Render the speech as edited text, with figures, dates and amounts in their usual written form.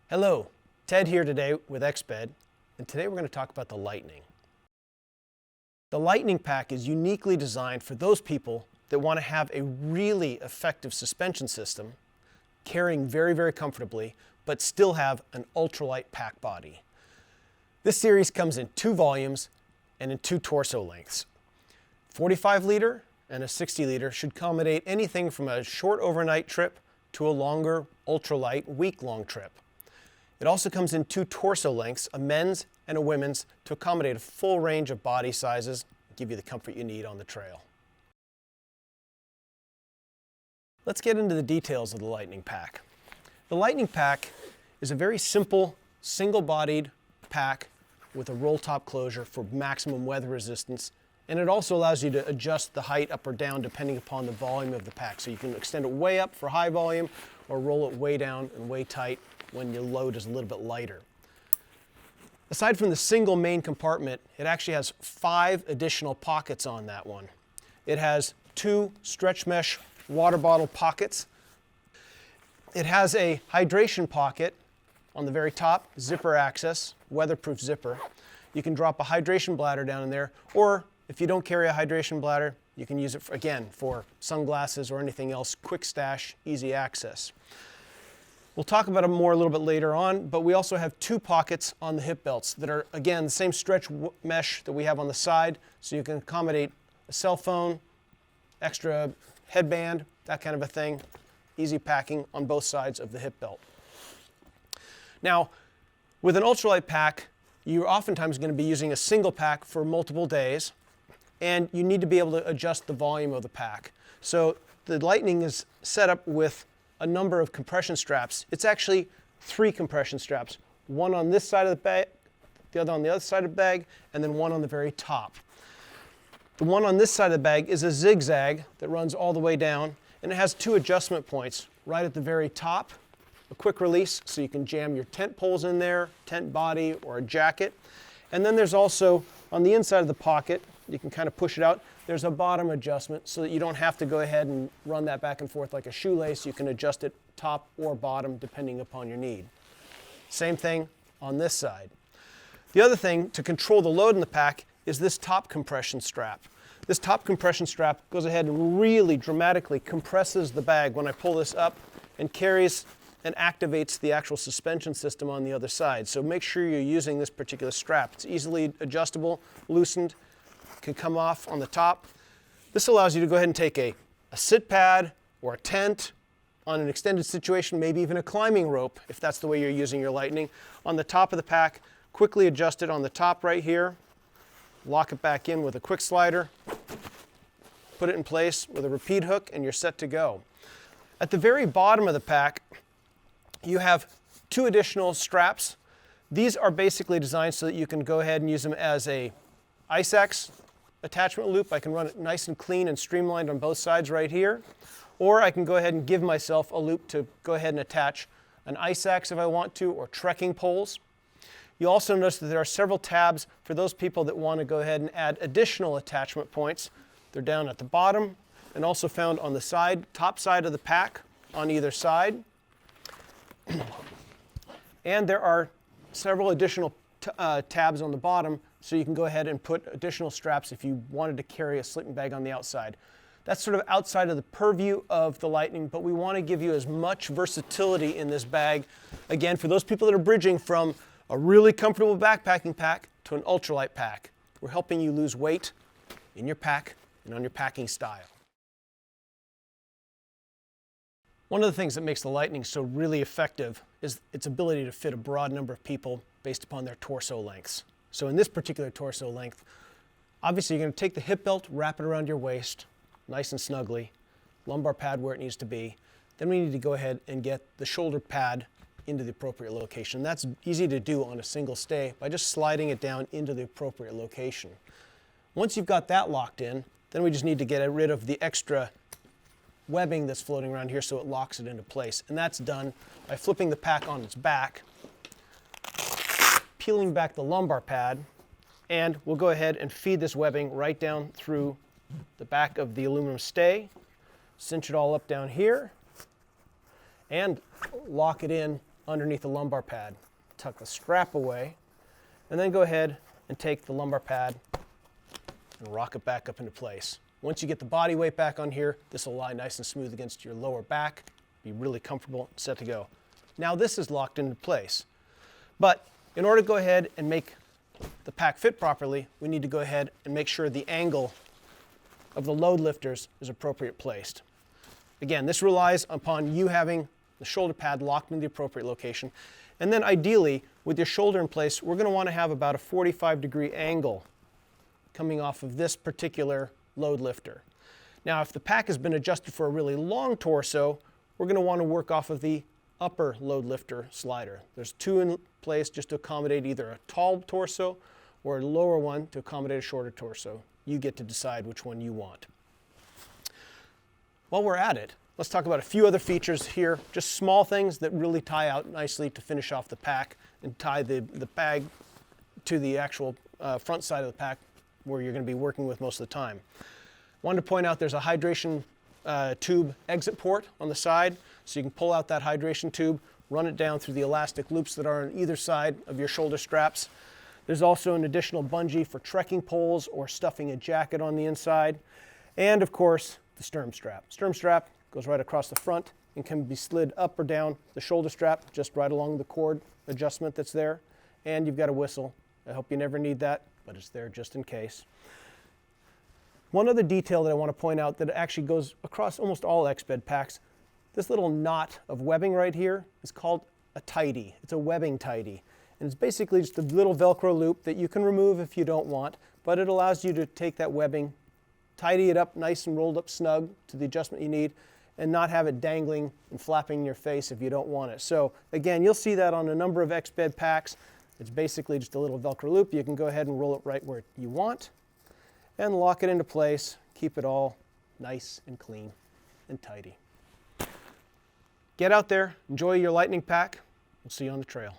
Hello, Ted here today with Exped, and today we're going to talk about the Lightning. The Lightning Pack is uniquely designed for those people that want to have a really effective suspension system, carrying very, very comfortably, but still have an ultralight pack body. This series comes in 2 volumes and in 2 torso lengths. 45 liter and a 60 liter should accommodate anything from a short overnight trip to a longer, ultralight, week-long trip. It also comes in 2 torso lengths, a men's and a women's, to accommodate a full range of body sizes and give you the comfort you need on the trail. Let's get into the details of the Lightning Pack. The Lightning Pack is a very simple, single-bodied pack with a roll-top closure for maximum weather resistance, and it also allows you to adjust the height up or down depending upon the volume of the pack. So you can extend it way up for high volume or roll it way down and way tight when your load is a little bit lighter. Aside from the single main compartment, it actually has 5 additional pockets on that one. It has 2 stretch mesh water bottle pockets. It has a hydration pocket on the very top, zipper access, weatherproof zipper. You can drop a hydration bladder down in there, or if you don't carry a hydration bladder, you can use it for sunglasses or anything else, quick stash, easy access. We'll talk about them more a little bit later on, but we also have 2 pockets on the hip belts that are, again, the same stretch mesh that we have on the side, so you can accommodate a cell phone, extra headband, that kind of a thing. Easy packing on both sides of the hip belt. Now, with an ultralight pack, you're oftentimes going to be using a single pack for multiple days, and you need to be able to adjust the volume of the pack. So the Lightning is set up with a number of compression straps. It's actually 3 compression straps, one on this side of the bag, the other on the other side of the bag, and then one on the very top. The one on this side of the bag is a zig-zag that runs all the way down, and it has 2 adjustment points right at the very top, a quick release so you can jam your tent poles in there, tent body, or a jacket. And then there's also, on the inside of the pocket, you can kind of push it out, there's a bottom adjustment so that you don't have to go ahead and run that back and forth like a shoelace. You can adjust it top or bottom depending upon your need. Same thing on this side. The other thing to control the load in the pack is this top compression strap. This top compression strap goes ahead and really dramatically compresses the bag when I pull this up and carries and activates the actual suspension system on the other side. So make sure you're using this particular strap. It's easily adjustable, loosened, can come off on the top. This allows you to go ahead and take a sit pad or a tent on an extended situation, maybe even a climbing rope if that's the way you're using your Lightning. On the top of the pack, quickly adjust it on the top right here, lock it back in with a quick slider, put it in place with a repeat hook, and you're set to go. At the very bottom of the pack, you have 2 additional straps. These are basically designed so that you can go ahead and use them as a ice axe attachment loop. I can run it nice and clean and streamlined on both sides right here. Or I can go ahead and give myself a loop to go ahead and attach an ice axe if I want to, or trekking poles. You'll also notice that there are several tabs for those people that want to go ahead and add additional attachment points. They're down at the bottom and also found on the side, top side of the pack on either side. And there are several additional tabs on the bottom, so you can go ahead and put additional straps if you wanted to carry a sleeping bag on the outside. That's sort of outside of the purview of the Lightning, but we want to give you as much versatility in this bag. Again, for those people that are bridging from a really comfortable backpacking pack to an ultralight pack, we're helping you lose weight in your pack and on your packing style. One of the things that makes the Lightning so really effective is its ability to fit a broad number of people based upon their torso lengths. So in this particular torso length, obviously you're going to take the hip belt, wrap it around your waist, nice and snugly, lumbar pad where it needs to be. Then we need to go ahead and get the shoulder pad into the appropriate location. That's easy to do on a single stay by just sliding it down into the appropriate location. Once you've got that locked in, then we just need to get rid of the extra webbing that's floating around here so it locks it into place. And that's done by flipping the pack on its back, peeling back the lumbar pad, and we'll go ahead and feed this webbing right down through the back of the aluminum stay, cinch it all up down here, and lock it in underneath the lumbar pad. Tuck the strap away, and then go ahead and take the lumbar pad and rock it back up into place. Once you get the body weight back on here, this will lie nice and smooth against your lower back, be really comfortable, set to go. Now this is locked into place. But in order to go ahead and make the pack fit properly, we need to go ahead and make sure the angle of the load lifters is appropriate placed. Again, this relies upon you having the shoulder pad locked in the appropriate location. And then ideally, with your shoulder in place, we're going to want to have about a 45-degree angle coming off of this particular load lifter. Now, if the pack has been adjusted for a really long torso, we're going to want to work off of the upper load lifter slider. There's two in place just to accommodate either a tall torso or a lower one to accommodate a shorter torso. You get to decide which one you want. While we're at it, let's talk about a few other features here, just small things that really tie out nicely to finish off the pack and tie the bag to the actual front side of the pack where you're going to be working with most of the time. Wanted to point out there's a hydration tube exit port on the side, so you can pull out that hydration tube, run it down through the elastic loops that are on either side of your shoulder straps. There's also an additional bungee for trekking poles or stuffing a jacket on the inside. And of course, the sternum strap. Sternum strap goes right across the front and can be slid up or down the shoulder strap, just right along the cord adjustment that's there. And you've got a whistle. I hope you never need that, but it's there just in case. One other detail that I want to point out that actually goes across almost all Exped packs, this little knot of webbing right here is called a tidy. It's a webbing tidy. And it's basically just a little Velcro loop that you can remove if you don't want, but it allows you to take that webbing, tidy it up nice and rolled up snug to the adjustment you need, and not have it dangling and flapping in your face if you don't want it. So again, you'll see that on a number of Exped packs. It's basically just a little Velcro loop. You can go ahead and roll it right where you want and lock it into place. Keep it all nice and clean and tidy. Get out there, enjoy your lightning pack. We'll see you on the trail.